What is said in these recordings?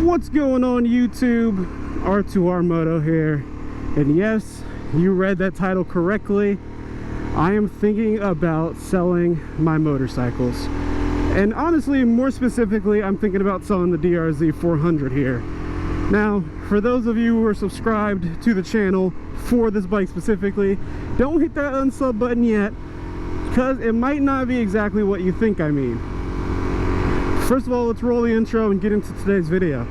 What's going on YouTube? R2R Moto here, and yes, you read that title correctly. I am thinking about selling my motorcycles, and honestly, more specifically, I'm thinking about selling the DRZ 400 here. Now, for those of you who are subscribed to the channel for this bike specifically, don't hit that unsub button yet, because it might not be exactly what you think I mean. First of all, let's roll the intro and get into today's video.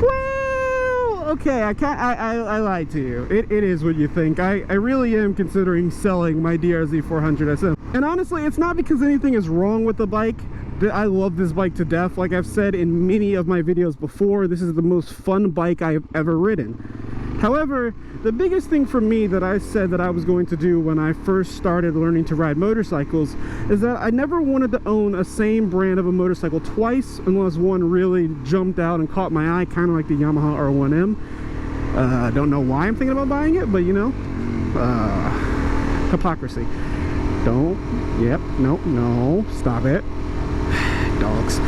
Well, okay, I lied to you. It is what you think. I really am considering selling my DRZ 400 SM. And honestly, it's not because anything is wrong with the bike. I love this bike to death. Like I've said in many of my videos before, this is the most fun bike I've ever ridden. However, the biggest thing for me that I said that I was going to do when I first started learning to ride motorcycles is that I never wanted to own a same brand of a motorcycle twice unless one really jumped out and caught my eye, kind of like the Yamaha R1M. Don't know why I'm thinking about buying it, but you know, hypocrisy. No, stop it. Dogs.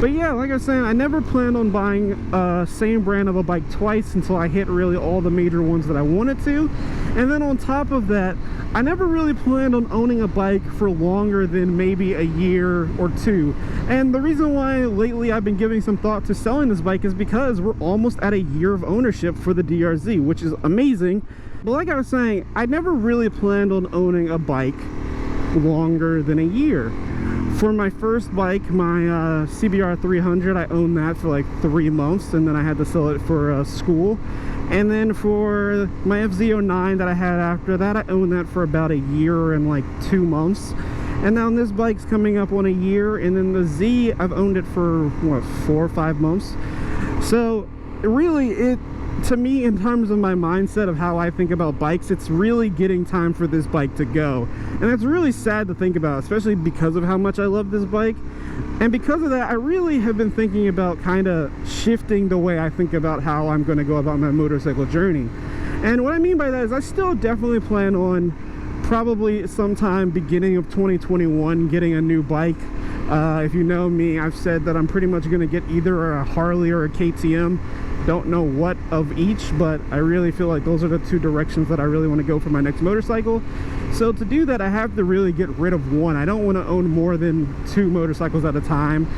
But yeah, like I was saying, I never planned on buying same brand of a bike twice until I hit really all the major ones that I wanted to. And then on top of that, I never really planned on owning a bike for longer than maybe a year or two. And the reason why lately I've been giving some thought to selling this bike is because we're almost at a year of ownership for the DRZ, which is amazing. But like I was saying, I never really planned on owning a bike longer than a year. For my first bike, my CBR 300, I owned that for like 3 months, and then I had to sell it for school. And then for my FZ09 that I had after that, I owned that for about a year and like 2 months. And now this bike's coming up on a year, and then the Z, I've owned it for what, 4 or 5 months. So really, to me, in terms of my mindset of how I think about bikes, it's really getting time for this bike to go. And that's really sad to think about, especially because of how much I love this bike. And because of that, I really have been thinking about kind of shifting the way I think about how I'm going to go about my motorcycle journey. And what I mean by that is I still definitely plan on probably sometime beginning of 2021 getting a new bike. If you know me, I've said that I'm pretty much going to get either a Harley or a KTM. Don't know what of each, but I really feel like those are the two directions that I really want to go for my next motorcycle. So to do that, I have to really get rid of one. I don't want to own more than 2 motorcycles at a time.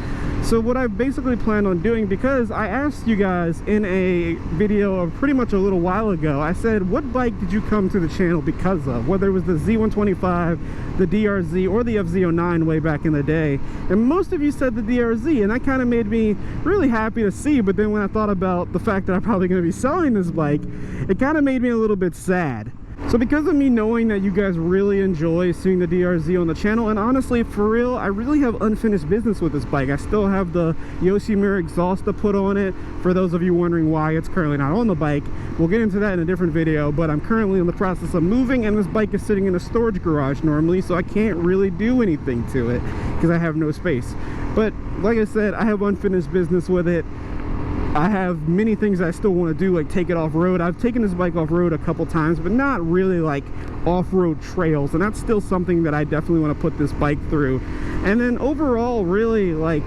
So what I basically plan on doing, because I asked you guys in a video of pretty much a little while ago, I said, what bike did you come to the channel because of? Whether it was the Z125, the DRZ, or the FZ09 way back in the day. And most of you said the DRZ, and that kind of made me really happy to see. But then when I thought about the fact that I'm probably going to be selling this bike, it kind of made me a little bit sad. So because of me knowing that you guys really enjoy seeing the DRZ on the channel, and honestly, for real, I really have unfinished business with this bike. I still have the Yoshimura exhaust to put on it. For those of you wondering why it's currently not on the bike, we'll get into that in a different video, but I'm currently in the process of moving, and this bike is sitting in a storage garage normally, so I can't really do anything to it because I have no space. But like I said, I have unfinished business with it. I have many things I still want to do, like take it off-road. I've taken this bike off-road a couple times, but not really like off-road trails, and that's still something that I definitely want to put this bike through. And then overall, really, like,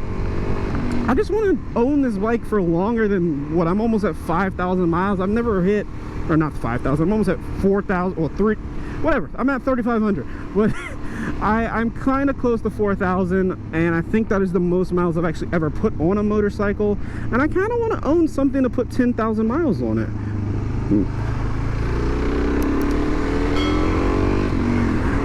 I just want to own this bike for longer than what, I'm almost at 5,000 miles. I've never hit, or not 5,000, I'm almost at 4,000 or 3, whatever, I'm at 3,500, but I'm kind of close to 4,000, and I think that is the most miles I've actually ever put on a motorcycle. And I kind of want to own something to put 10,000 miles on it.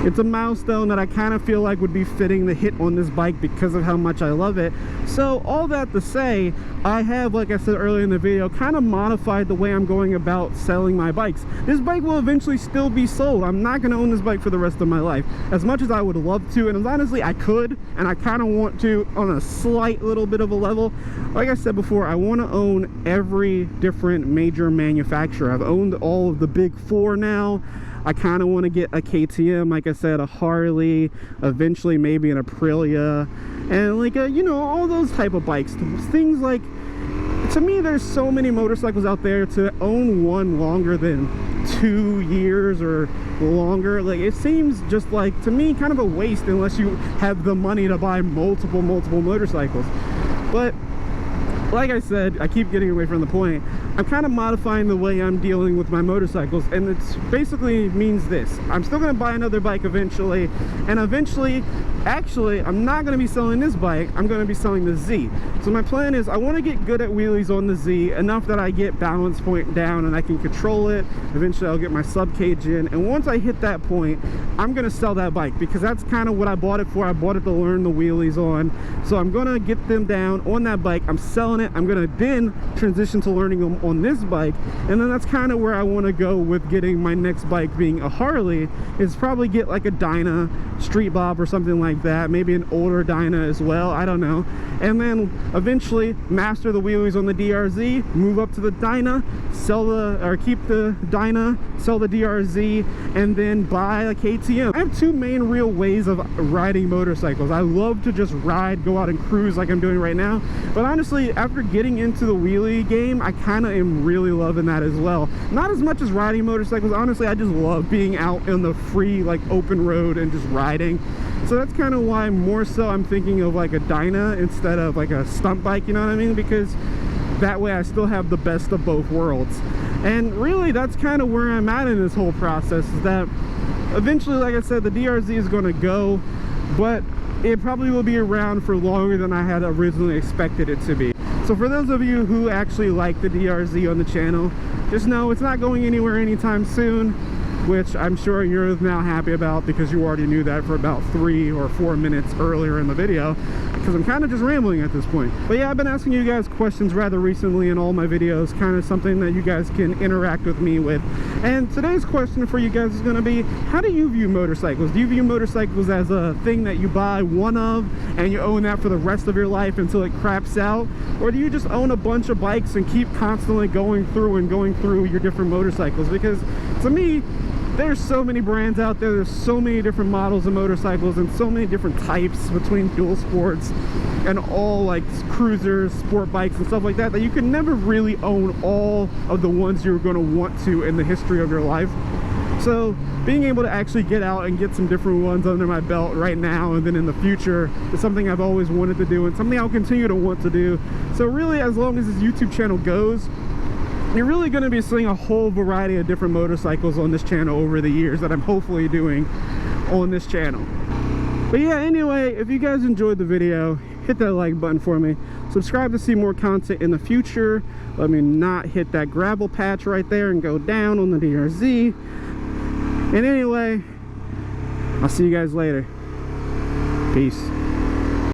It's a milestone that I kind of feel like would be fitting to hit on this bike because of how much I love it. So all that to say, I have, like I said earlier in the video, kind of modified the way I'm going about selling my bikes. This bike will eventually still be sold. I'm not going to own this bike for the rest of my life. As much as I would love to, and as honestly I could, and I kind of want to on a slight little bit of a level. Like I said before, I want to own every different major manufacturer. I've owned all of the big 4 now. I kind of want to get a KTM, like I said, a Harley, eventually maybe an Aprilia, and like a, you know, all those type of bikes. Things like, to me, there's so many motorcycles out there. To own one longer than 2 years or longer, like, it seems just like, to me, kind of a waste unless you have the money to buy multiple motorcycles. But like I said, I keep getting away from the point. I'm kind of modifying the way I'm dealing with my motorcycles, and it's basically means this: I'm still going to buy another bike eventually, and eventually, actually, I'm not going to be selling this bike. I'm going to be selling the Z. So my plan is I want to get good at wheelies on the Z, enough that I get balance point down and I can control it. Eventually I'll get my sub cage in, and once I hit that point, I'm going to sell that bike, because that's kind of what I bought it for. I bought it to learn the wheelies on, so I'm going to get them down on that bike. I'm selling it. I'm going to then transition to learning them on this bike, and then that's kind of where I want to go with getting my next bike being a Harley. Is probably get like a Dyna Street Bob or something like that, maybe an older Dyna as well, I don't know, and then eventually master the wheelies on the DRZ, move up to the Dyna, sell the, or keep the Dyna, sell the DRZ, and then buy a KTM. I have two main real ways of riding motorcycles. I love to just ride, go out and cruise like I'm doing right now, but honestly, after getting into the wheelie game, I kind of am really loving that as well. Not as much as riding motorcycles. Honestly, I just love being out in the free, like, open road and just riding. So that's kind of why more so I'm thinking of like a Dyna instead of like a stunt bike, you know what I mean? Because that way I still have the best of both worlds. And really, that's kind of where I'm at in this whole process, is that eventually, like I said, the DRZ is going to go, but it probably will be around for longer than I had originally expected it to be. So for those of you who actually like the DRZ on the channel, just know it's not going anywhere anytime soon, which I'm sure you're now happy about, because you already knew that for about 3 or 4 minutes earlier in the video, because I'm kind of just rambling at this point. But yeah, I've been asking you guys questions rather recently in all my videos, kind of something that you guys can interact with me with. And today's question for you guys is going to be, how do you view motorcycles? Do you view motorcycles as a thing that you buy one of and you own that for the rest of your life until it craps out? Or do you just own a bunch of bikes and keep constantly going through your different motorcycles? Because to me, there's so many brands out there, there's so many different models of motorcycles and so many different types between dual sports and all like cruisers, sport bikes and stuff like that, that you can never really own all of the ones you're going to want to in the history of your life. So being able to actually get out and get some different ones under my belt right now and then in the future is something I've always wanted to do, and something I'll continue to want to do. So really, as long as this YouTube channel goes, you're really going to be seeing a whole variety of different motorcycles on this channel over the years that I'm hopefully doing on this channel. But yeah, anyway, if you guys enjoyed the video, hit that like button for me. Subscribe to see more content in the future. Let me not hit that gravel patch right there and go down on the DRZ. And anyway, I'll see you guys later. Peace.